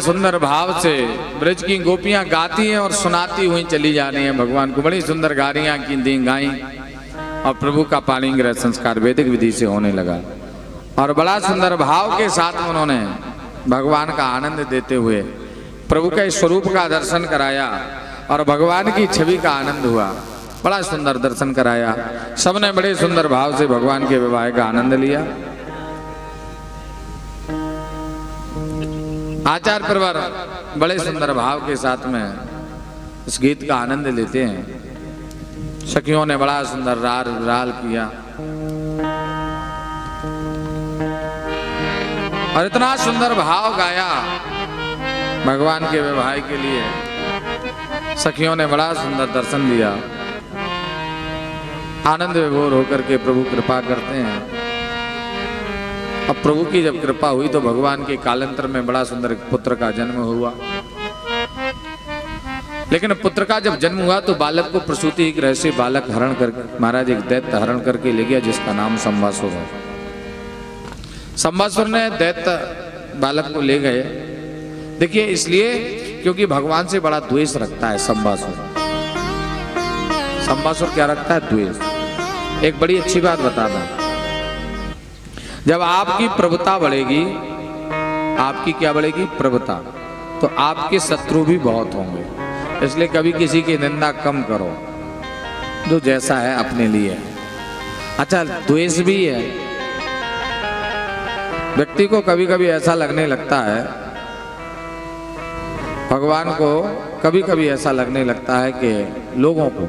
सुंदर भाव से ब्रज की गोपियां गाती हैं और सुनाती हुई चली जा रही हैं भगवान को। बड़ी सुंदर गारियां की दी गाई और प्रभु का पाणिग्रह संस्कार वैदिक विधि से होने लगा और बड़ा सुंदर भाव के साथ उन्होंने भगवान का आनंद देते हुए प्रभु के स्वरूप का दर्शन कराया और भगवान की छवि का आनंद हुआ। बड़ा सुंदर दर्शन कराया, सबने बड़े सुंदर भाव से भगवान के विवाह का आनंद लिया। आचार्य प्रवर बड़े सुंदर भाव के साथ में इस गीत का आनंद लेते हैं। सखियों ने बड़ा सुंदर राल किया और इतना सुंदर भाव गाया भगवान के विवाह के लिए। सखियों ने बड़ा सुंदर दर्शन दिया। आनंद विभोर होकर के प्रभु कृपा करते हैं। अब प्रभु की जब कृपा हुई तो भगवान के कालांतर में बड़ा सुंदर पुत्र का जन्म हुआ। लेकिन पुत्र का जब जन्म हुआ तो बालक को प्रसूति गृह से बालक हरण कर महाराज एक दैत्य हरण करके ले गया जिसका नाम संवासुर है। संवासुर ने दैत्य बालक को ले गए। देखिए इसलिए क्योंकि भगवान से बड़ा द्वेष रखता है संवासुर। संवासुर क्या रखता है? द्वेष। एक बड़ी अच्छी बात बताना, जब आपकी प्रभुता बढ़ेगी, आपकी क्या बढ़ेगी? प्रभुता, तो आपके शत्रु भी बहुत होंगे। इसलिए कभी किसी की निंदा कम करो, जो जैसा है अपने लिए। अच्छा, द्वेष भी है। व्यक्ति को कभी कभी ऐसा लगने लगता है, भगवान को कभी कभी ऐसा लगने लगता है कि लोगों को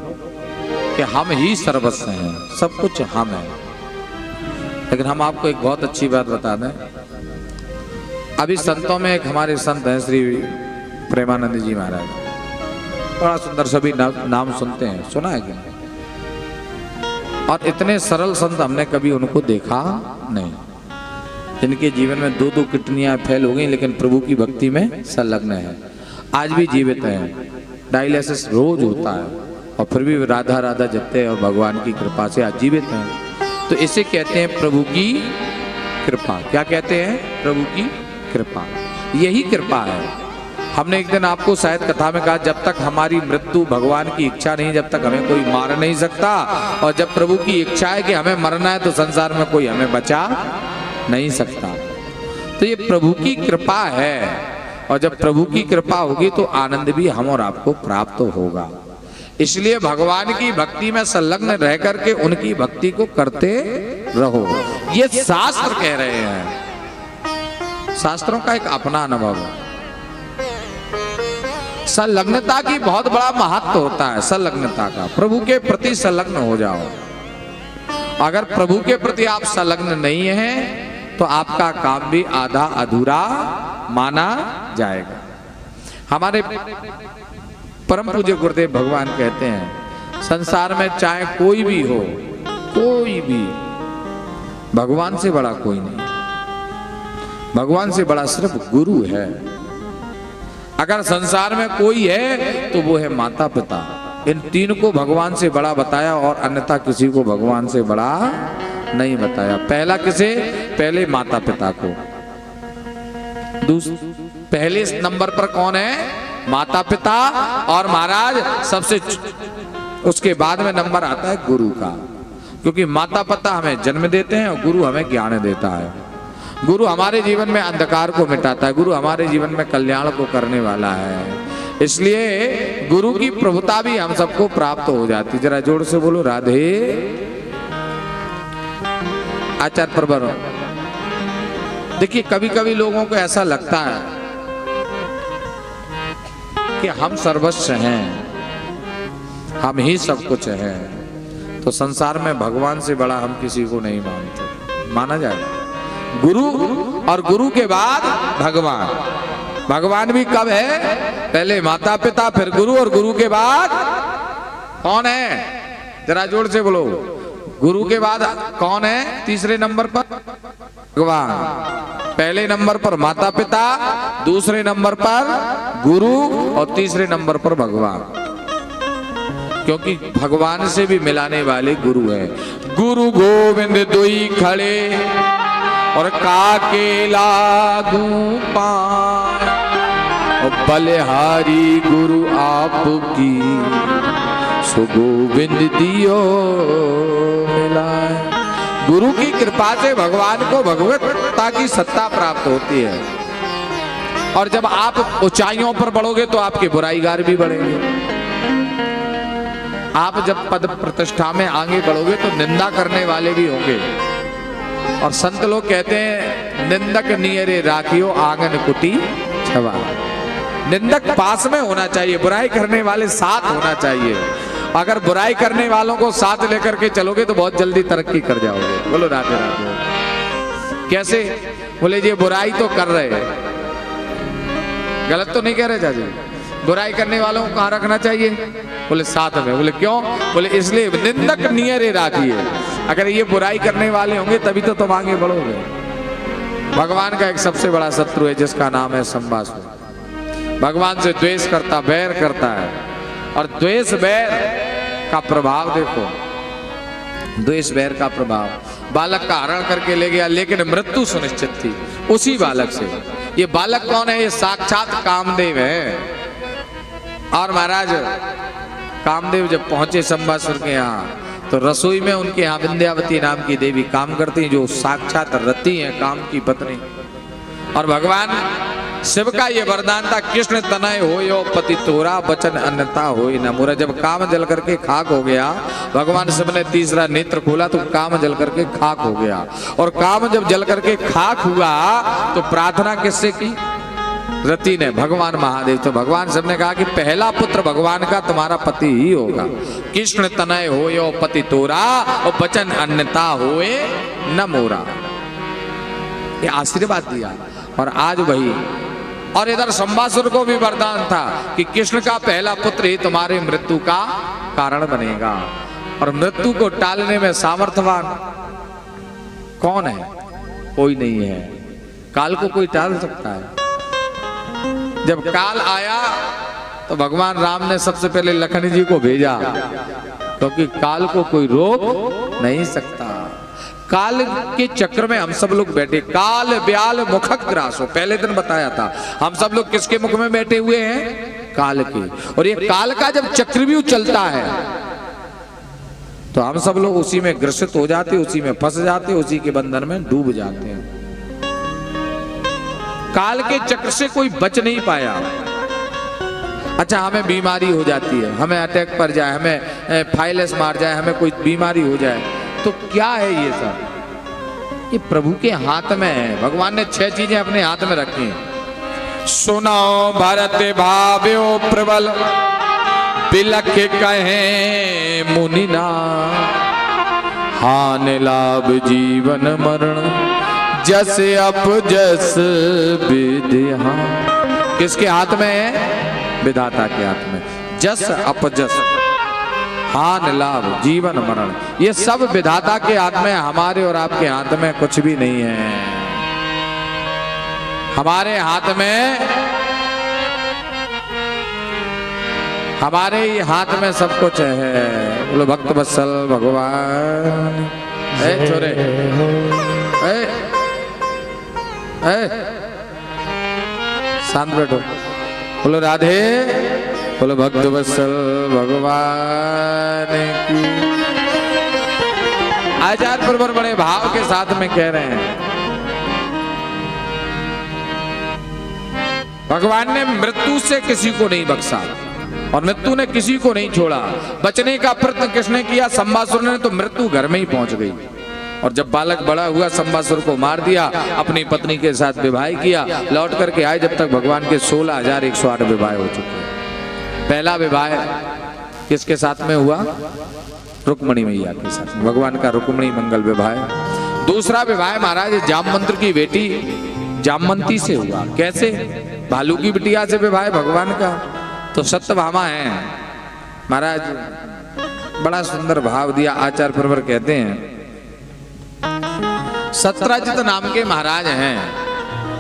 कि हम ही सर्वस्व हैं, सब कुछ हम हैं। लेकिन हम आपको एक बहुत अच्छी बात बता दें। अभी संतों में एक हमारे संत हैं श्री प्रेमानंद जी महाराज, बड़ा सुंदर, सभी नाम सुनते हैं, सुना है क्या? और इतने सरल संत हमने कभी उनको देखा नहीं, जिनके जीवन में दो दो किडनियां फेल हो गई लेकिन प्रभु की भक्ति में संलग्न है, आज भी जीवित हैं। डायलिसिस रोज होता है और फिर भी राधा राधा जपते हैं और भगवान की कृपा से आज जीवित हैं। तो इसे कहते हैं प्रभु की कृपा। क्या कहते हैं? प्रभु की कृपा। यही कृपा है। हमने एक दिन आपको शायद कथा में कहा, जब तक हमारी मृत्यु भगवान की इच्छा नहीं, जब तक हमें कोई मार नहीं सकता, और जब प्रभु की इच्छा है कि हमें मरना है तो संसार में कोई हमें बचा नहीं सकता। तो ये प्रभु की कृपा है और जब प्रभु की कृपा होगी तो आनंद भी हम और आपको प्राप्त होगा। इसलिए भगवान की भक्ति में संलग्न रह करके उनकी भक्ति को करते रहो, ये शास्त्र कह रहे हैं। शास्त्रों का एक अपना अनुभव है। संलग्नता की बहुत बड़ा महत्व होता है। संलग्नता का, प्रभु के प्रति संलग्न हो जाओ। अगर प्रभु के प्रति आप संलग्न नहीं हैं तो आपका काम भी आधा अधूरा माना जाएगा। हमारे परम पूज्य गुरुदेव भगवान कहते हैं, संसार में चाहे कोई भी हो, कोई भी, भगवान से बड़ा कोई नहीं। भगवान से बड़ा सिर्फ गुरु है। अगर संसार में कोई है तो वो है माता पिता। इन तीन को भगवान से बड़ा बताया और अन्यथा किसी को भगवान से बड़ा नहीं बताया। पहला किसे? पहले माता पिता को। पहले नंबर पर कौन है? माता पिता। और महाराज सबसे उसके बाद में नंबर आता है गुरु का, क्योंकि माता पिता हमें जन्म देते हैं और गुरु हमें ज्ञान देता है। गुरु हमारे जीवन में अंधकार को मिटाता है, गुरु हमारे जीवन में कल्याण को करने वाला है। इसलिए गुरु की प्रभुता भी हम सबको प्राप्त हो जाती। जरा जोर से बोलो राधे। आचार्य प्रवर, देखिए कभी कभी लोगों को ऐसा लगता है कि हम सर्वस्व हैं, हम ही सब कुछ हैं। तो संसार में भगवान से बड़ा हम किसी को नहीं मानते। माना जाए गुरु, और गुरु के बाद भगवान। भगवान भी कब है? पहले माता पिता, फिर गुरु, और गुरु के बाद कौन है? जरा जोर से बोलो। गुरु के बाद कौन है? तीसरे नंबर पर भगवान। पहले नंबर पर माता पिता, दूसरे नंबर पर गुरु और तीसरे नंबर पर भगवान। क्योंकि भगवान से भी मिलाने वाले गुरु है। गुरु गोविंद दुई खड़े और काके लागू पाए। बलिहारी गुरु आपकी सो गोविंद दियो मिलाए। गुरु की कृपा से भगवान को भगवत्ता की सत्ता प्राप्त होती है। और जब आप ऊंचाइयों पर बढ़ोगे तो आपके बुराईगार भी बढ़ेंगे। आप जब पद प्रतिष्ठा में आगे बढ़ोगे तो निंदा करने वाले भी होंगे। और संत लोग कहते हैं निंदक नियरे राखियो आंगन कुटी छवा। निंदक पास में होना चाहिए, बुराई करने वाले साथ होना चाहिए। अगर बुराई करने वालों को साथ लेकर के चलोगे तो बहुत जल्दी तरक्की कर जाओगे। बोलो राधे राधे। कैसे? बोले जी बुराई तो कर रहे हैं, गलत तो नहीं कह रहे चाची। बुराई करने वालों को कहाँ रखना चाहिए? बोले साथ में। बोले क्यों? बोले इसलिए निंदक नियरे राखिए। अगर ये बुराई करने वाले होंगे तभी तो तुम आगे बढ़ोगे। भगवान का एक सबसे बड़ा शत्रु है जिसका नाम है संबासुर। भगवान से द्वेष करता, बैर करता है। और द्वेष बैर का प्रभाव देखो, द्वेष बैर का प्रभाव। बालक का हरण करके ले गया लेकिन मृत्यु सुनिश्चित थी उसी बालक से। ये बालक कौन है? ये साक्षात कामदेव है। और महाराज कामदेव जब पहुंचे संबासुर के यहाँ तो रसोई में उनके यहाँ विंध्यावती नाम की देवी काम करती जो साक्षात रति है, काम की पत्नी। और भगवान शिव का ये वरदान था, कृष्ण तनय हो यो पति तोरा वचन अन्यथा हो न मोरा। जब काम जल करके खाक हो गया, भगवान शिव ने तीसरा नेत्र खोला तो काम जल करके खाक हो गया। और काम जब जल करके खाक हुआ तो प्रार्थना किससे की? रति ने, भगवान महादेव। तो भगवान शिव ने कहा कि पहला पुत्र भगवान का तुम्हारा पति ही होगा। कृष्ण तनय हो यो पति तोरा और वचन अन्यथा होए न मोरा। ये आशीर्वाद दिया। और आज वही, और इधर संबासुर को भी वरदान था कि कृष्ण का पहला पुत्र ही तुम्हारे मृत्यु का कारण बनेगा। और मृत्यु को टालने में सामर्थ्यवान कौन है? कोई नहीं है। काल को कोई टाल सकता है? जब काल आया तो भगवान राम ने सबसे पहले लखन जी को भेजा, क्योंकि काल को कोई रोक नहीं सकता। काल के चक्र में हम सब लोग बैठे। काल ब्याल मुखक ग्रासो, पहले दिन बताया था। हम सब लोग किसके मुख में बैठे हुए हैं? काल के। और ये काल का जब चक्रव्यूह चलता है तो हम सब लोग उसी में ग्रसित हो जाते, उसी में फंस जाते, उसी के बंधन में डूब जाते हैं। काल के चक्र से कोई बच नहीं पाया। अच्छा, हमें बीमारी हो जाती है, हमें अटैक पड़ जाए, हमें फाइलस मार जाए, हमें कोई बीमारी हो जाए, तो क्या है ये सब? ये प्रभु के हाथ में है। भगवान ने 6 चीजें अपने हाथ में रखी हैं। सुनो भरत भाव्यो प्रबल बिलख कहे मुनिना, हान लाभ जीवन मरण जस अप जस विद्या। किसके हाथ में है? विधाता के हाथ में। जस अप जस, हान लाभ जीवन मरण, ये सब विधाता के हाथ में। हमारे और आपके हाथ में कुछ भी नहीं है। हमारे हाथ में, हमारे ही हाथ में सब कुछ है। बोलो भक्त वत्सल भगवान। छोरे शांत बैठो। बोलो राधे, बोलो भक्त वत्सल भगवान की। आचार्य प्रवर बड़े भाव के साथ में कह रहे हैं, भगवान ने मृत्यु से किसी को नहीं बख्शा और मृत्यु ने किसी को नहीं छोड़ा। बचने का प्रयत्न किसने किया? संबासुर ने। तो मृत्यु घर में ही पहुंच गई। और जब बालक बड़ा हुआ, संबासुर को मार दिया, अपनी पत्नी के साथ विवाह किया, लौट करके आए। जब तक भगवान के 16,108 विवाह हो चुके हैं। पहला विवाह किसके साथ में हुआ? रुक्मणी मैया के साथ, भगवान का रुक्मणी मंगल विवाह। दूसरा विवाह महाराज जामवंत की बेटी जामवंती से हुआ। कैसे? भालू की बिटिया से विवाह भगवान का। तो सत्यभामा है महाराज। बड़ा सुंदर भाव दिया। आचार्य प्रवर कहते हैं, सत्राजित नाम के महाराज हैं।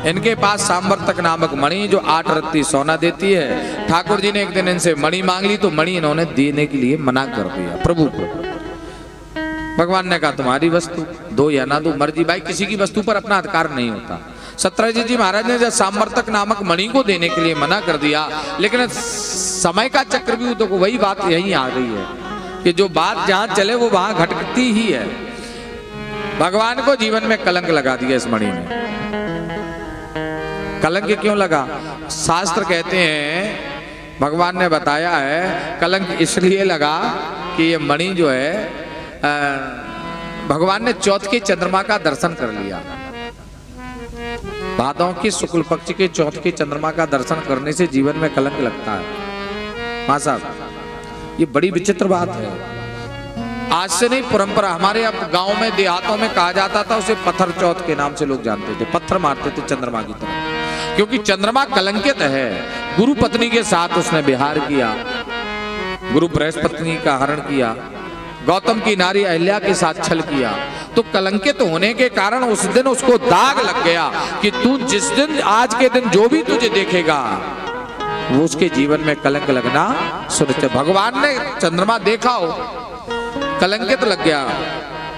इनके पास सांवर्तक नामक मणि जो 8 रत्ती सोना देती है। ठाकुर जी ने एक दिन इनसे मणि मांग ली तो मणि इन्होंने देने के लिए मना कर दिया प्रभु को। भगवान ने कहा तुम्हारी वस्तु दो या ना दो, मर्जी। भाई किसी की वस्तु पर अपना अधिकार नहीं होता। सत्यजित जी महाराज ने जब सामर्थक नामक मणि को देने के लिए मना कर दिया, लेकिन समय का चक्र भी तो वही बात यही आ रही है कि जो बात जहां चले वो वहां घटती ही है। भगवान को जीवन में कलंक लगा दिया इस मणि ने। कलंक क्यों लगा? शास्त्र कहते हैं, भगवान ने बताया है, कलंक इसलिए लगा कि ये मणि जो है भगवान ने चौथ के चंद्रमा का दर्शन कर लिया। भादों के शुक्ल पक्ष के चौथ के चंद्रमा का दर्शन करने से जीवन में कलंक लगता है। मां साहब, ये बड़ी विचित्र बात है। आज से नहीं, परंपरा हमारे अब गांव में देहातों में कहा जाता था, उसे पत्थर चौथ के नाम से लोग जानते थे। पत्थर मारते थे चंद्रमा की तरफ, क्योंकि चंद्रमा कलंकित है। गुरु पत्नी के साथ उसने विहार किया, गुरु बृहस्पति का हरण किया, गौतम की नारी अहिल्या के साथ छल किया, तो कलंकित होने के कारण उस दिन उसको दाग लग गया कि तू जिस दिन, आज के दिन जो भी तुझे देखेगा वो उसके जीवन में कलंक लगना सुनिश्चित। भगवान ने चंद्रमा देखा हो, कलंकित लग गया।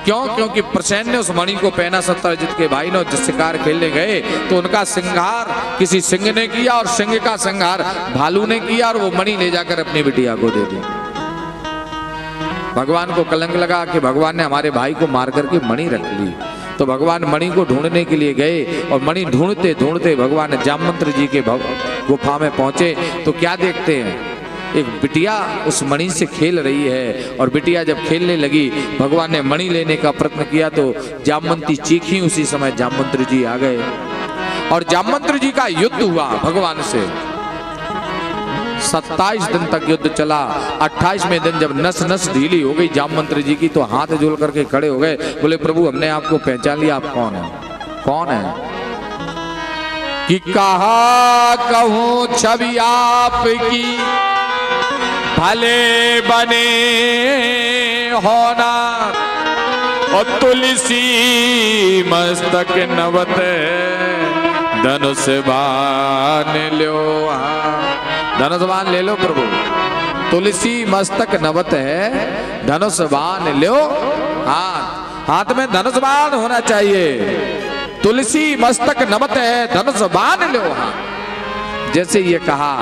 क्यों? क्योंकि प्रसेन ने उस मणि को पहना। सत्यजित के भाई ने जिस शिकार खेलने गए तो उनका सिंगार किसी सिंह ने किया और सिंह का सिंगार भालू ने किया, और वो मणि ले जाकर अपनी बिटिया को दे दी। भगवान को कलंक लगा कि भगवान ने हमारे भाई को मार करके मणि रख ली। तो भगवान मणि को ढूंढने के लिए गए, और मणि ढूंढते ढूंढते भगवान जामवंत जी के गुफा में पहुंचे तो क्या देखते हैं, एक बिटिया उस मणि से खेल रही है। और बिटिया जब खेलने लगी, भगवान ने मणि लेने का प्रयत्न किया तो जामवंती चीखी। उसी समय जामवंत जी आ गए और जामवंत जी का युद्ध हुआ भगवान से। 27 दिन तक युद्ध चला। 28वें दिन जब नस नस ढीली हो गई जामवंत जी की, तो हाथ जोड़ करके खड़े हो गए, बोले प्रभु हमने आपको पहचान लिया, आप कौन है? कौन है? कि कहा कहूं छवि आपकी, भले बने होना, और तुलसी मस्तक नवत धनुष बाण लो। धनुष बाण ले लो प्रभु, तुलसी मस्तक नवत है, धनुष बाण लो। हाथ में धनुष बाण होना चाहिए। तुलसी मस्तक नवत है, धनुष बाण लो। जैसे ये कहा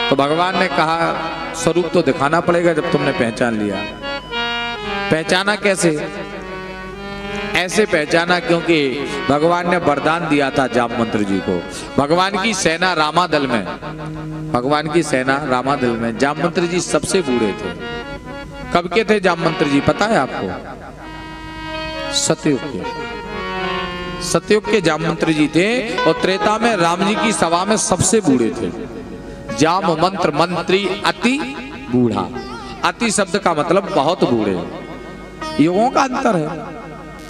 तो भगवान ने कहा स्वरूप तो दिखाना पड़ेगा जब तुमने पहचान लिया। पहचाना कैसे? ऐसे पहचाना क्योंकि भगवान ने वरदान दिया था जामवंत जी को। भगवान की सेना रामादल में, भगवान की सेना रामादल में जामवंत जी सबसे बूढ़े थे। कब के थे जामवंत जी पता है आपको? सतयुग के। सतयुग के जामवंत जी थे, और त्रेता में राम जी की सभा में सबसे बूढ़े थे। जाम मंत्र मंत्री अति बूढ़ा। अति शब्द का मतलब बहुत बूढ़े। युगों का अंतर है,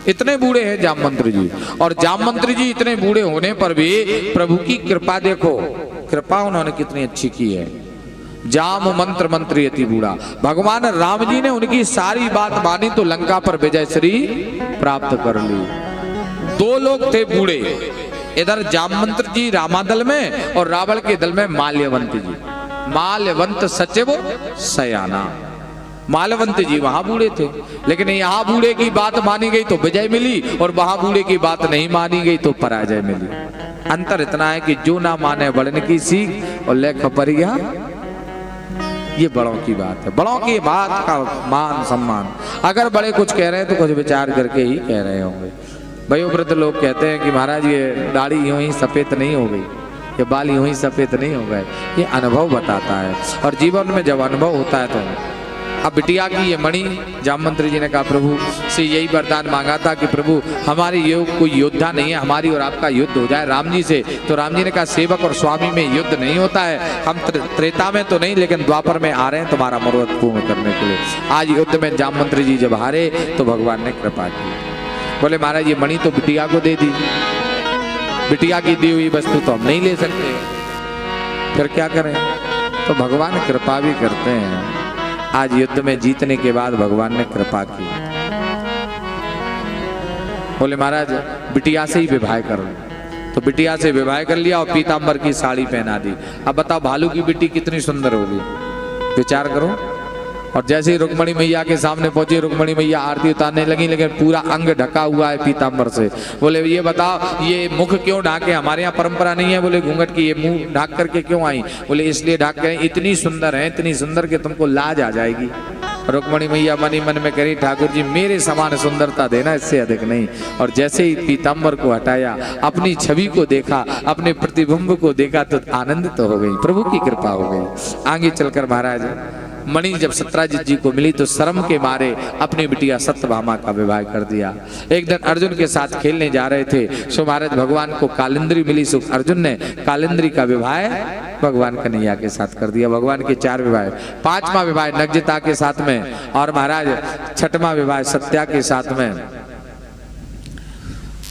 इतने बूढ़े हैं जामवंत जी। और जामवंत जी इतने बूढ़े होने पर भी प्रभु की कृपा देखो, कृपा उन्होंने कितनी अच्छी की है। जाम मंत्र मंत्री अति बूढ़ा। भगवान राम जी ने उनकी सारी बात मानी तो लंका पर विजय श्री प्राप्त कर ली। 2 लोग थे बूढ़े, इधर जामवंत जी रामादल में और रावण के दल में माल्यवंत जी। माल्यवंत सचिव सयाना। माल्यवंत जी वहां बूढ़े थे, लेकिन यहाँ बूढ़े की बात मानी गई तो विजय मिली, और वहां बूढ़े की बात नहीं मानी गई तो पराजय मिली। अंतर इतना है कि जो ना माने बड़न की सीख और लेख पर गया, ये बड़ों की बात है। बड़ों की बात का मान सम्मान। अगर बड़े कुछ कह रहे हैं तो कुछ विचार करके ही कह रहे होंगे। वयोवृद्ध लोग कहते हैं कि महाराज ये दाढ़ी यूं ही सफेद नहीं हो गई, ये बाल यूं ही सफेद नहीं हो गए। ये अनुभव बताता है, और जीवन में जब अनुभव होता है तो। अब बिटिया की ये मणि, जामवंत जी ने कहा प्रभु से यही वरदान मांगा था कि प्रभु हमारी योग कोई योद्धा नहीं है, हमारी और आपका युद्ध हो जाए राम जी से। तो राम जी ने कहा सेवक और स्वामी में युद्ध नहीं होता है। हम त्रेता में तो नहीं, लेकिन द्वापर में आ रहे हैं तुम्हारा मनोरथ पूर्ण करने के लिए। आज युद्ध में जामवंत जी जब हारे तो भगवान ने कृपा की। बोले महाराज ये मणि तो बिटिया को दे दी, बिटिया की दी हुई वस्तु तो हम नहीं ले सकते, फिर क्या करें? तो भगवान कृपा भी करते हैं। आज युद्ध में जीतने के बाद भगवान ने कृपा की। बोले महाराज बिटिया से ही विवाह कर लो, तो बिटिया से विवाह कर लिया और पीतांबर की साड़ी पहना दी। अब बताओ भालू की बेटी कितनी सुंदर होगी, विचार करो। और जैसे ही रुक्मणी मैया के सामने पहुंची, रुक्मणी मैया आरती उतारने लगी, लेकिन पूरा अंग ढका हुआ है पीताम्बर से। बोले ये बताओ ये मुख क्यों ढाके? हमारे यहाँ परंपरा नहीं है बोले घूंघट की, ये मुंह ढाक करके क्यों आई? बोले इसलिए ढाक के इतनी सुंदर है, इतनी सुंदर कि तुमको लाज आ जाएगी। रुक्मणी मैया मनी मन में करी, ठाकुर जी मेरे समान सुंदरता देना, इससे अधिक नहीं। और जैसे ही पीताम्बर को हटाया, अपनी छवि को देखा, अपने प्रतिबिंब को देखा, तो आनंदित तो हो गई, प्रभु की कृपा हो गई। आगे चलकर महाराज मणि जब सत्यजित जी को मिली तो शर्म के मारे अपनी बिटिया सत्यभामा का विवाह कर दिया। एक दिन अर्जुन के साथ खेलने जा रहे थे, सो महाराज भगवान को कालिंद्री मिली, सो अर्जुन ने कालिंद्री का विवाह भगवान कन्हैया के साथ कर दिया। भगवान के 4 विवाह, 5वां विवाह नग्नता के साथ में, और महाराज 6वां विवाह सत्या के साथ में,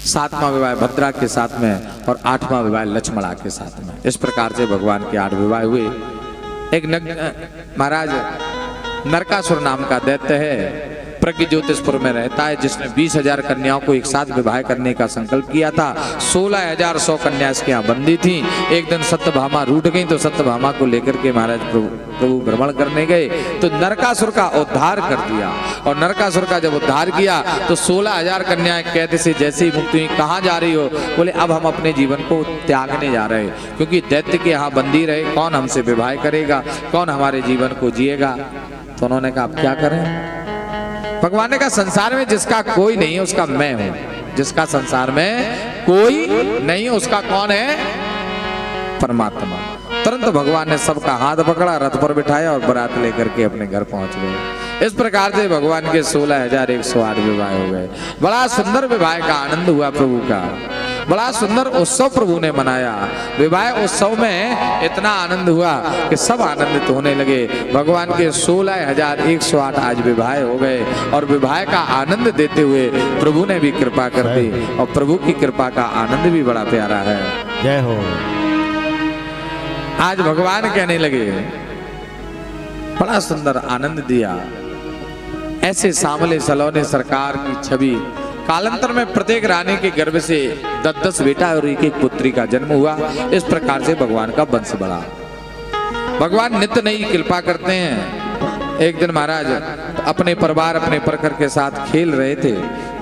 7वां विवाह भद्रा के साथ में, और 8वां विवाह लक्ष्मणा के साथ में। इस प्रकार से भगवान के 8 विवाह हुए। एक महाराज नरकासुर नाम का दैत्य है, प्रज्ञ ज्योतिषपुर में रहता है, जिसने 20,000 कन्याओं को एक साथ विवाह करने का संकल्प किया था। 16,100 कन्या इसके यहाँ बंदी थी। एक दिन सत्यभामा रूठ गई, तो सत्यभामा को लेकर के महाराज प्रभु भ्रमण करने गए, तो नरकासुर का उद्धार कर दिया। और नरकासुर का जब उद्धार किया तो 16,000 कन्याएं कैद से जैसे ही मुक्ति हुई। कहाँ जा रही हो? बोले अब हम अपने जीवन को त्यागने जा रहे हैं, क्योंकि दैत्य के यहाँ बंदी रहे, कौन हमसे विवाह करेगा, कौन हमारे जीवन को जिएगा। तो उन्होंने कहा अब क्या करें? भगवान ने कहा संसार में जिसका कोई नहीं है उसका मैं हूं, जिसका संसार में कोई नहीं है उसका कौन है? परमात्मा। तुरंत भगवान ने सबका हाथ पकड़ा, रथ पर बिठाया और बारात लेकर के अपने घर पहुंच गए। इस प्रकार से भगवान के 16,108 विवाह हो गए। बड़ा सुंदर विवाह का आनंद हुआ प्रभु का, बड़ा सुंदर उत्सव प्रभु ने मनाया। विवाह उत्सव में इतना आनंद हुआ कि सब आनंदित होने लगे। भगवान के 16,108 आज विवाह हो गए, और विवाह का आनंद देते हुए प्रभु ने भी कृपा कर दी, और प्रभु की कृपा का आनंद भी बड़ा प्यारा है। जय हो। आज भगवान कहने लगे बड़ा सुंदर आनंद दिया। ऐसे सामले सलोने सरकार की छवि। कालांतर में प्रत्येक रानी के गर्भ से 10-10 बेटा और एक पुत्री का जन्म हुआ। इस प्रकार से भगवान का वंश बढ़ा। भगवान नित्य नई कृपा करते हैं। एक दिन महाराज अपने परिवार अपने प्रखर के साथ खेल रहे थे।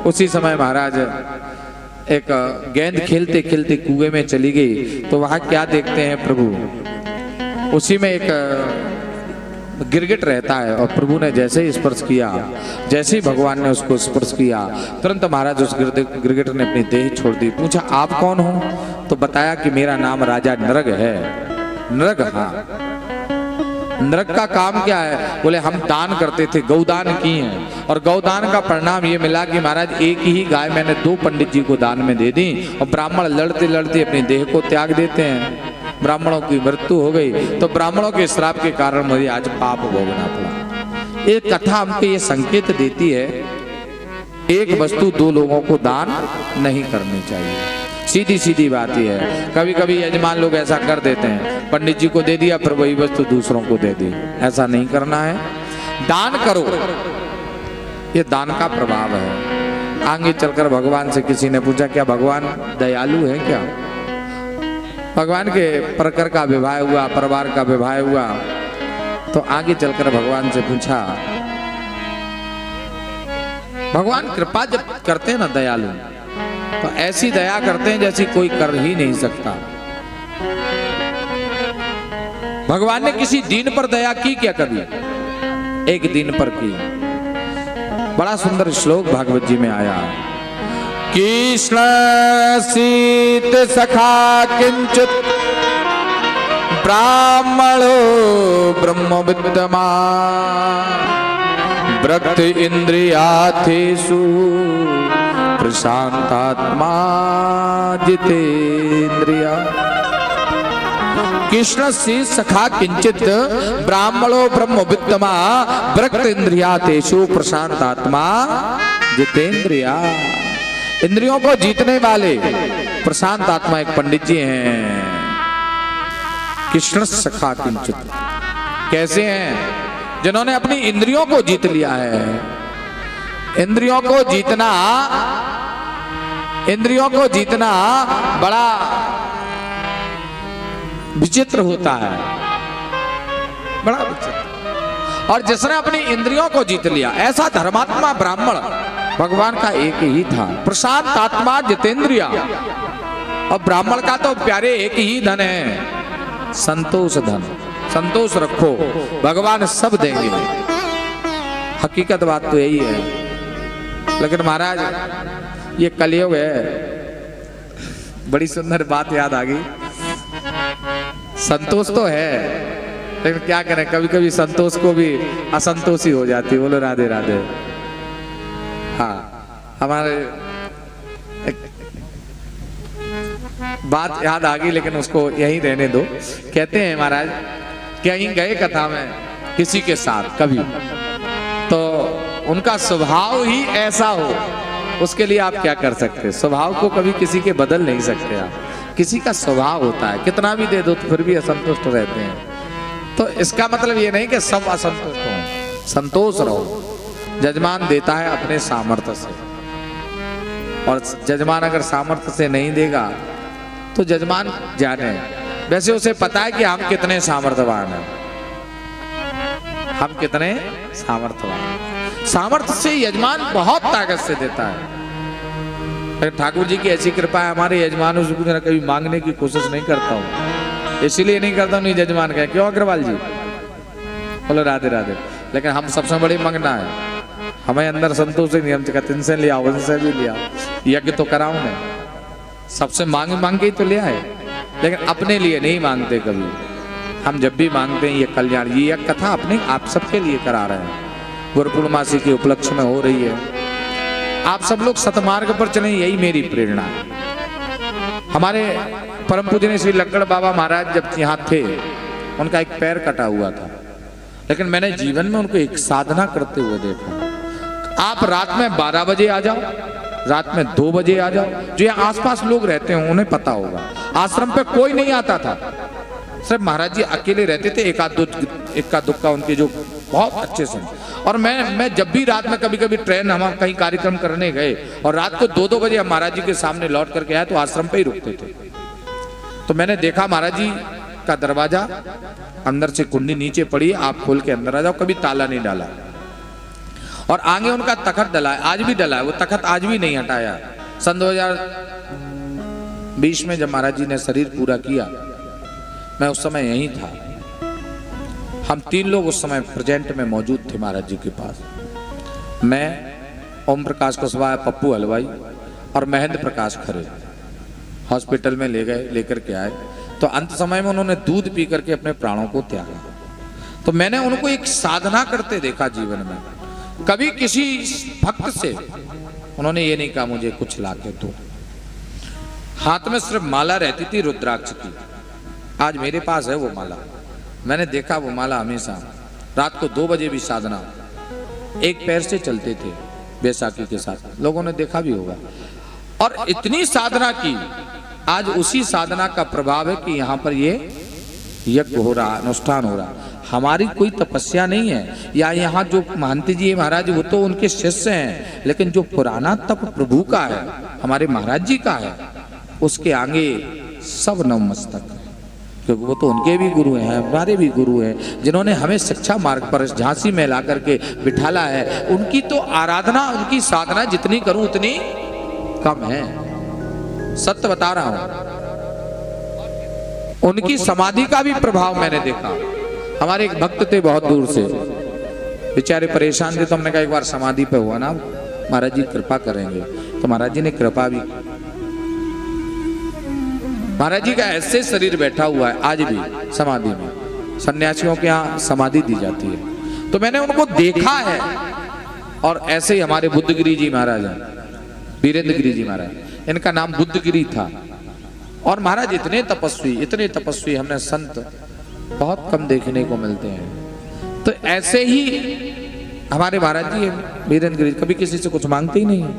उसी समय महाराज एक गेंद खेलते खेलते कुएं में चली गई, तो वहां क्या देखते हैं प्रभु, उसी में एक गिरगिट रहता है, और प्रभु ने जैसे ही स्पर्श किया, जैसे ही भगवान ने उसको स्पर्श किया, तुरंत महाराज उस गिरगिट ने अपनी देह छोड़ दी। पूछा आप कौन हो? तो बताया कि मेरा नाम राजा नरग है। नरग? हाँ। नरक का काम क्या है? बोले हम दान करते थे, गौदान किए हैं, और गौदान का परिणाम ये मिला कि महाराज एक ही गाय मैंने 2 पंडित जी को दान में दे दी, और ब्राह्मण लड़ते लड़ते अपनी देह को त्याग देते हैं। ब्राह्मणों की मृत्यु हो गई, तो ब्राह्मणों के श्राप के कारण मुझे आज पाप भोगना पड़ा। एक कथा हमको ये संकेत देती है, एक वस्तु 2 लोगों को दान नहीं करनी चाहिए। सीधी सीधी बात ही है। कभी कभी यजमान लोग ऐसा कर देते हैं, पंडित जी को दे दिया फिर वही वस्तु दूसरों को दे दी। ऐसा नहीं करना है, दान करो, ये दान का प्रभाव है। आगे चलकर भगवान से किसी ने पूछा क्या भगवान दयालु है क्या? भगवान के प्रकर का विवाह हुआ, परिवार का विवाह हुआ, तो आगे चलकर भगवान से पूछा, भगवान कृपा जब करते हैं ना दयालु, तो ऐसी दया करते हैं जैसी कोई कर ही नहीं सकता। भगवान ने किसी दीन पर दया की क्या कभी? एक दीन पर की। बड़ा सुंदर श्लोक भागवत जी में आया, कृष्ण सीत सखा किंचित ब्राह्मणो ब्रह्म विद्यमान ब्रक्त इंद्रियार्थेषु प्रशांतात्मा जितेन्द्रिया। कृष्ण से सखा किंचित ब्राह्मणो ब्रह्म विद्यमा ब्रक्त इंद्रियार्थेषु प्रशांतात्मा जितेन्द्रिया। इंद्रियों को जीतने वाले प्रशांत आत्मा एक पंडित जी हैं। कृष्ण सखा किंचित कैसे हैं? जिन्होंने अपनी इंद्रियों को जीत लिया है। इंद्रियों को जीतना बड़ा विचित्र होता है, बड़ा विचित्र। और जिसने अपनी इंद्रियों को जीत लिया, ऐसा धर्मात्मा ब्राह्मण भगवान का एक ही था। प्रशांत आत्मा जितेंद्रिया। और ब्राह्मण का तो प्यारे एक ही धन है, संतोष धन। संतोष रखो, भगवान सब देंगे। हकीकत बात तो यही है। लेकिन महाराज ये कलयुग है। बड़ी सुंदर बात याद आ गई। संतोष तो है, लेकिन क्या करें, कभी कभी संतोष को भी असंतोषी हो जाती। बोलो राधे राधे। हाँ, हमारे एक बात याद आ गई, लेकिन उसको यहीं रहने दो। कहते हैं महाराज, कहीं गए कथा में किसी के साथ कभी, तो उनका स्वभाव ही ऐसा हो, उसके लिए आप क्या कर सकते? स्वभाव को कभी किसी के बदल नहीं सकते आप। किसी का स्वभाव होता है, कितना भी दे दो तो फिर भी असंतुष्ट रहते हैं। तो इसका मतलब ये नहीं कि सब असंतुष्ट हों, संतोष रहो। जजमान देता है अपने सामर्थ्य से, और जजमान अगर सामर्थ्य से नहीं देगा तो जजमान जाने। वैसे उसे पता है कि हम कितने सामर्थ्यवान हैं, हम कितने सामर्थ्यवान हैं। सामर्थ्य से यजमान बहुत ताकत से देता है। ठाकुर जी की ऐसी कृपा है, हमारे यजमान उसको कभी मांगने की कोशिश नहीं करता हूँ, इसीलिए नहीं करता हूँ यजमान कहे, क्यों अग्रवाल जी? बोलो राधे राधे। लेकिन हम सबसे बड़ी मंगना है, हमें अंदर संतोष नहीं। हम कहते इनसे लिया, उनसे भी लिया, यज्ञ तो कराऊं मैं, सबसे मांग मांग के ही तो लिया है, लेकिन अपने लिए नहीं मांगते कभी। हम जब भी मांगते हैं ये कल्याण, ये एक कथा अपने आप सबके लिए करा रहे हैं। गुरु पूर्णिमासी के उपलक्ष्य में हो रही है। आप सब लोग सतमार्ग पर चलें, यही मेरी प्रेरणा है। हमारे परम पूजनीय श्री लक्कड़ बाबा महाराज जब यहाँ थे, उनका एक पैर कटा हुआ था, लेकिन मैंने जीवन में उनको एक साधना करते हुए देखा। आप रात में 12 बजे आ जाओ, रात में 2 बजे आ जाओ, जो यहाँ आसपास लोग रहते हैं उन्हें पता होगा, आश्रम पे कोई नहीं आता था, सिर्फ महाराज जी अकेले रहते थे। इक्का दुक्का उनके जो बहुत अच्छे से। और मैं जब भी रात में कभी कभी ट्रेन, हम कहीं कार्यक्रम करने गए और रात को 2-2 बजे हम महाराज जी के सामने लौट करके आए तो आश्रम पे ही रुकते थे। तो मैंने देखा महाराज जी का दरवाजा अंदर से कुंडी नीचे पड़ी, आप खोल के अंदर आ जाओ, कभी ताला नहीं डाला। और आगे उनका तखत डला है, आज भी डला है, वो तखत आज भी नहीं हटाया। सन 2020 में जब महाराज जी ने शरीर पूरा किया, मैं उस समय यहीं था। हम 3 लोग उस समय प्रेजेंट में मौजूद थे महाराज जी के पास। मैं, ओम प्रकाश कुशवाहा, पप्पू हलवाई और महेंद्र प्रकाश खरे हॉस्पिटल में ले गए, लेकर के आए। तो अंत समय में उन्होंने दूध पी करके अपने प्राणों को त्यागा। तो मैंने उनको एक साधना करते देखा जीवन में। कभी किसी भक्त से उन्होंने ये नहीं कहा मुझे कुछ ला के दो। हाथ में सिर्फ माला रहती थी रुद्राक्ष की। आज मेरे पास है वो माला। मैंने देखा वो माला हमेशा रात को 2 बजे भी साधना, एक पैर से चलते थे बैसाखी के साथ, लोगों ने देखा भी होगा। और इतनी साधना की, आज उसी साधना का प्रभाव है कि यहाँ पर ये यज्ञ हो रहा, अनुष्ठान हो रहा। हमारी कोई तपस्या नहीं है, या यहाँ जो महंती जी महाराज वो तो उनके शिष्य हैं, लेकिन जो पुराना तप प्रभु का है, हमारे महाराज जी का है, उसके आगे सब नतमस्तक है। क्योंकि वो तो उनके भी गुरु हैं, हमारे भी गुरु हैं, जिन्होंने हमें शिक्षा मार्ग पर झांसी में ला करके बिठाला है। उनकी तो आराधना, उनकी साधना जितनी करूं उतनी कम है, सत्य बता रहा हूं। उनकी समाधि का भी प्रभाव मैंने देखा। हमारे एक भक्त थे बहुत दूर से, बेचारे परेशान थे, तो हमने कहा एक बार समाधि पे हुआ ना, महाराज जी कृपा करेंगे। तो महाराज जी ने कृपा भी। महाराज जी का ऐसे शरीर बैठा हुआ है आज भी समाधि में, सन्यासियों के यहाँ समाधि दी जाती है। तो मैंने उनको देखा है। और ऐसे ही हमारे बुद्धगिरी जी महाराज हैं, वीरेंद्र गिरी जी महाराज, इनका नाम बुद्धगिरी था। और महाराज इतने तपस्वी हमने संत बहुत कम देखने को मिलते हैं। तो ऐसे ही हमारे महाराज जी वीरेंद्र गिरी कभी किसी से कुछ मांगते ही नहीं है।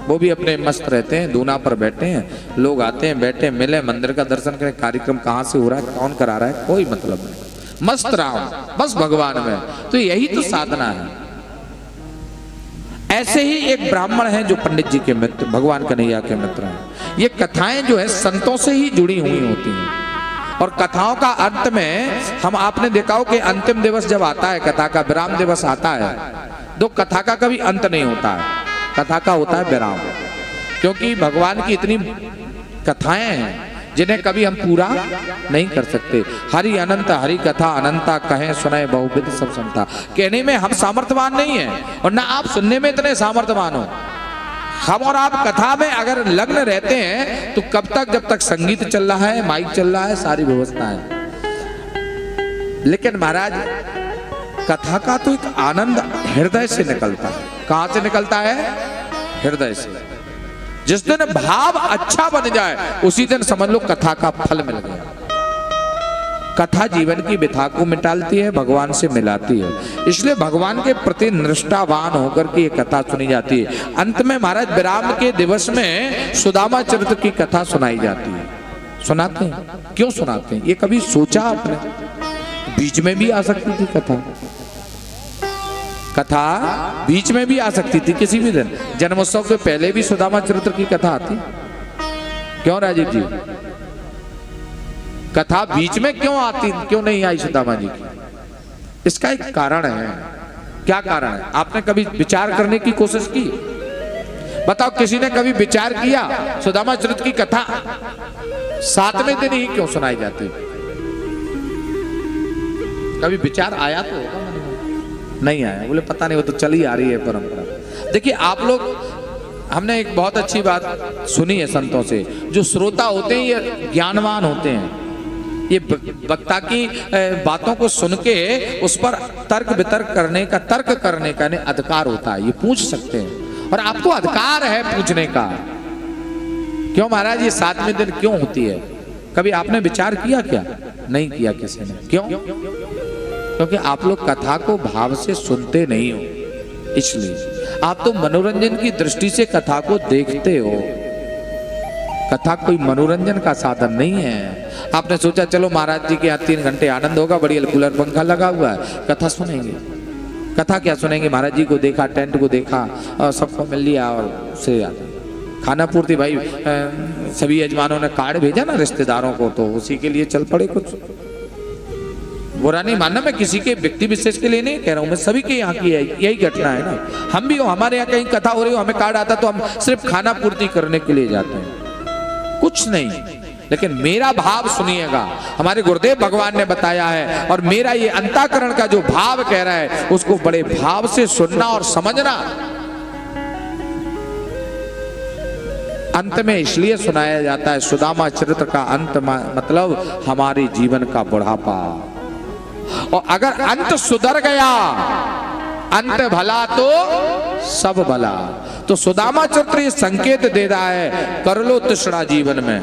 वो भी अपने मस्त रहते हैं, दूना पर बैठे हैं, लोग आते हैं, बैठे, मिले, मंदिर का दर्शन करें, कार्यक्रम कहाँ से हो रहा है, कौन करा रहा है, कोई मतलब नहीं, मस्त रहो बस भगवान में। तो यही तो साधना है। ऐसे ही एक ब्राह्मण है जो पंडित जी के मित्र, भगवान कन्हैया के मित्र हैं। ये कथाएं जो है संतों से ही जुड़ी हुई होती हैं। और कथाओं का अंत में हम आपने देखा हो कि अंतिम दिवस जब आता है, कथा का विराम दिवस आता है, तो कथा का कभी अंत नहीं होता है, कथा का होता है विराम। क्योंकि भगवान की इतनी कथाएं हैं जिन्हें कभी हम पूरा नहीं कर सकते। हरि अनंत हरि कथा अनंता कहें सुनाए बहुविध सब सुनता। कहने में हम सामर्थ्यवान नहीं है और ना आप सुनने में इतने सामर्थ्यवान हो। हम और आप कथा में अगर लग्न रहते हैं तो कब तक, जब तक संगीत चल रहा है, माइक चल रहा है, सारी व्यवस्था है। लेकिन महाराज कथा का तो एक आनंद हृदय से निकलता है। कहां से निकलता है? हृदय से। जिस दिन भाव अच्छा बन जाए उसी दिन समझ लो कथा का फल मिल गया। कथा जीवन की व्यथा को मिटाती है, भगवान से मिलाती है। इसलिए भगवान के प्रति निष्ठावान होकर के ये कथा सुनी जाती है। अंत में महाराज विराम के दिवस में सुदामा चरित्र की कथा सुनाई जाती है। सुनाते हैं, क्यों सुनाते हैं? ये कभी सोचा आपने? बीच में भी आ सकती थी कथा, कथा बीच में भी आ सकती थी किसी भी दिन। जन्मोत्सव के पहले भी सुदामा चरित्र की कथा आती। क्यों राजीव जी? कथा बीच में क्यों आती, क्यों नहीं आई सुदामा जी की? इसका एक कारण है। क्या कारण है? आपने कभी विचार करने की कोशिश की? बताओ, किसी ने कभी विचार किया सुदामा चरित्र की कथा 7वें दिन ही क्यों सुनाई जाती? कभी विचार आया तो होगा? नहीं आया। बोले पता नहीं, वो तो चली आ रही है परंपरा। देखिए आप लोग, हमने एक बहुत अच्छी बात सुनी है संतों से, जो श्रोता होते हैं ये ज्ञानवान होते हैं। ये वक्ता की बातों को सुन के उस पर तर्क वितर्क करने का, तर्क करने का अधिकार होता है। ये पूछ सकते हैं और आपको अधिकार है पूछने का। क्यों महाराज ये 7वें दिन क्यों होती है? कभी आपने विचार किया क्या? नहीं किया किसी ने। क्यों? क्योंकि आप लोग कथा को भाव से सुनते नहीं हो। इसलिए आप तो मनोरंजन की दृष्टि से कथा को देखते हो। कथा कोई मनोरंजन का साधन नहीं है। आपने सोचा चलो महाराज जी के यहाँ 3 घंटे आनंद होगा, बढ़िया कूलर पंखा लगा हुआ है, कथा सुनेंगे। कथा क्या सुनेंगे? महाराज जी को देखा, टेंट को देखा और सबको मिल लिया और उससे आता खाना पूर्ति। भाई सभी यजमानों ने कार्ड भेजा ना रिश्तेदारों को, तो उसी के लिए चल पड़े। कुछ बुरा नहीं मानना, मैं किसी के व्यक्ति विशेष के लिए नहीं कह रहा हूं, मैं सभी के यहाँ की यही घटना है ना। हम भी हो, हमारे यहाँ कहीं कथा हो रही हो, हमें कार्ड आता तो हम सिर्फ खाना पूर्ति करने के लिए जाते हैं, कुछ नहीं। लेकिन मेरा भाव सुनिएगा, हमारे गुरुदेव भगवान ने बताया है, और मेरा ये अंतःकरण का जो भाव कह रहा है उसको बड़े भाव से सुनना और समझना। अंत में इसलिए सुनाया जाता है सुदामा चरित्र का अंत, मतलब हमारे जीवन का बुढ़ापा। और अगर अंत सुधर गया, अंत भला तो सब भला। तो सुदामा चरित्र ये संकेत दे रहा है, कर लो तृष्णा जीवन में,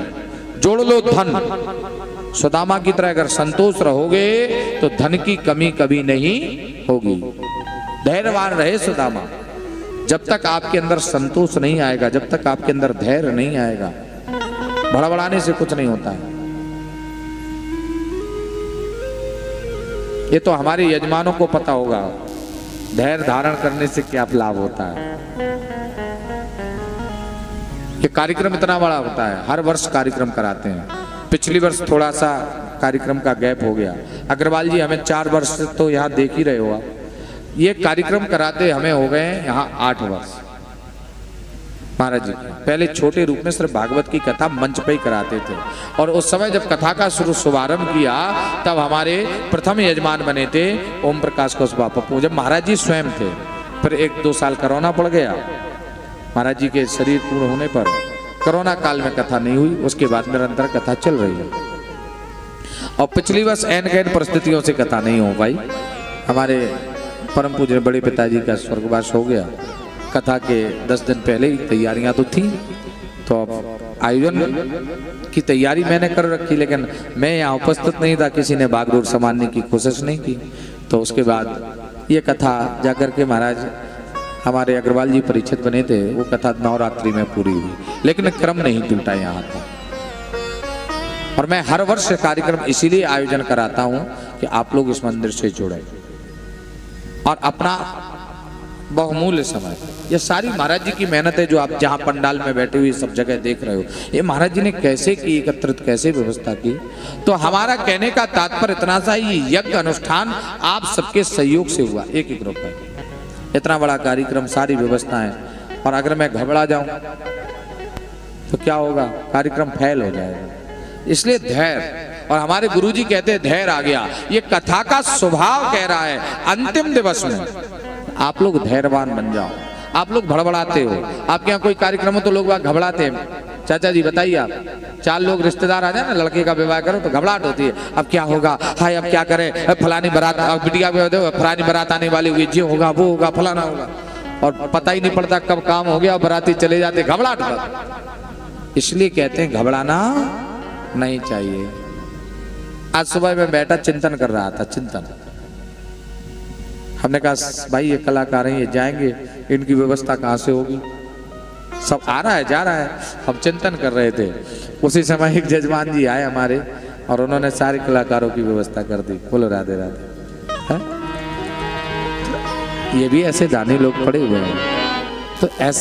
जोड़ लो धन। सुदामा की तरह अगर संतोष रहोगे तो धन की कमी कभी नहीं होगी। धैर्यवान रहे सुदामा। जब तक आपके अंदर संतोष नहीं आएगा, जब तक आपके अंदर धैर्य नहीं आएगा, बड़बड़ाने से कुछ नहीं होता है। ये तो हमारे यजमानों को पता होगा धैर्य धारण करने से क्या लाभ होता है। ये कार्यक्रम इतना बड़ा होता है, हर वर्ष कार्यक्रम कराते हैं। पिछली वर्ष थोड़ा सा कार्यक्रम का गैप हो गया। अग्रवाल जी हमें 4 वर्ष से तो यहाँ देख ही रहे हो आप। ये कार्यक्रम कराते हमें हो गए यहाँ 8 वर्ष। महाराज जी पहले छोटे रूप में सिर्फ भागवत की कथा मंच पे ही कराते थे, और उस समय जब कथा का शुभारंभ किया तब हमारे प्रथम यजमान बने थे ओम प्रकाश कुशवाहा पप्पू, जब महाराज जी स्वयं थे। फिर 1-2 साल कोरोना पड़ गया, महाराज जी के शरीर पूर्ण होने पर कोरोना काल में कथा नहीं हुई। उसके बाद निरंतर कथा चल रही है, और पिछली वर्ष ऐन गैन परिस्थितियों से कथा नहीं हो पाई। हमारे परम पूज्य बड़े पिताजी का स्वर्गवास हो गया। कथा के 10 दिन पहले ही तैयारियां तो थी, तो आयोजन की तैयारी मैंने कर रखी, लेकिन मैं यहाँ उपस्थित नहीं था, किसी ने बागडोर संभालने की कोशिश नहीं की। तो उसके बाद ये कथा जाकर के महाराज हमारे अग्रवाल जी परिचित बने थे, वो कथा नवरात्रि में पूरी हुई, लेकिन क्रम नहीं टूटा यहाँ का। और मैं हर वर्ष कार्यक्रम इसीलिए आयोजन कराता हूँ कि आप लोग इस मंदिर से जुड़े और अपना बहुमूल्य समय। ये सारी महाराज जी की मेहनत है जो आप जहाँ पंडाल में बैठे हुए सब जगह देख रहे हो। ये महाराज जी ने कैसे की, एकत्रित कैसे व्यवस्था की। तो हमारा कहने का तात्पर्य इतना सा ही, यज्ञ अनुष्ठान आप सबके सहयोग से हुआ, एक एक ग्रुप है। इतना बड़ा कार्यक्रम, सारी व्यवस्थाएं, और अगर मैं घबरा जाऊं तो क्या होगा, कार्यक्रम फेल हो जाएगा। इसलिए धैर्य, और हमारे गुरुजी कहते हैं धैर्य आ गया। ये कथा का स्वभाव कह रहा है अंतिम दिवस में आप लोग धैर्यवान बन जाओ। आप लोग भड़बड़ाते हो, आपके यहाँ कोई कार्यक्रम हो तो लोग घबराते हैं। चाचा जी बताइए, आप 4 लोग रिश्तेदार आ जाए ना, लड़के का विवाह करो तो घबराहट होती है। अब क्या होगा, हाय अब क्या करें, फलानी बारात, बिटिया फलानी बारात आने वाली हुई, जो होगा वो होगा, फलाना होगा, और पता ही नहीं पड़ता कब काम हो गया, बाराती चले जाते, घबराहट। इसलिए कहते हैं घबराना नहीं चाहिए। आज सुबह मैं बैठा चिंतन कर रहा था, चिंतन। हमने कहा भाई ये कलाकार हैं, ये जाएंगे, इनकी व्यवस्था कहाँ से होगी। सब आ रहा है जा रहा है, हम चिंतन कर रहे थे। उसी समय एक जजमान जी आए हमारे, और उन्होंने सारे कलाकारों की व्यवस्था कर दी। बोलो राधे राधे। ये भी ऐसे दानी लोग पड़े हुए हैं, तो ऐसे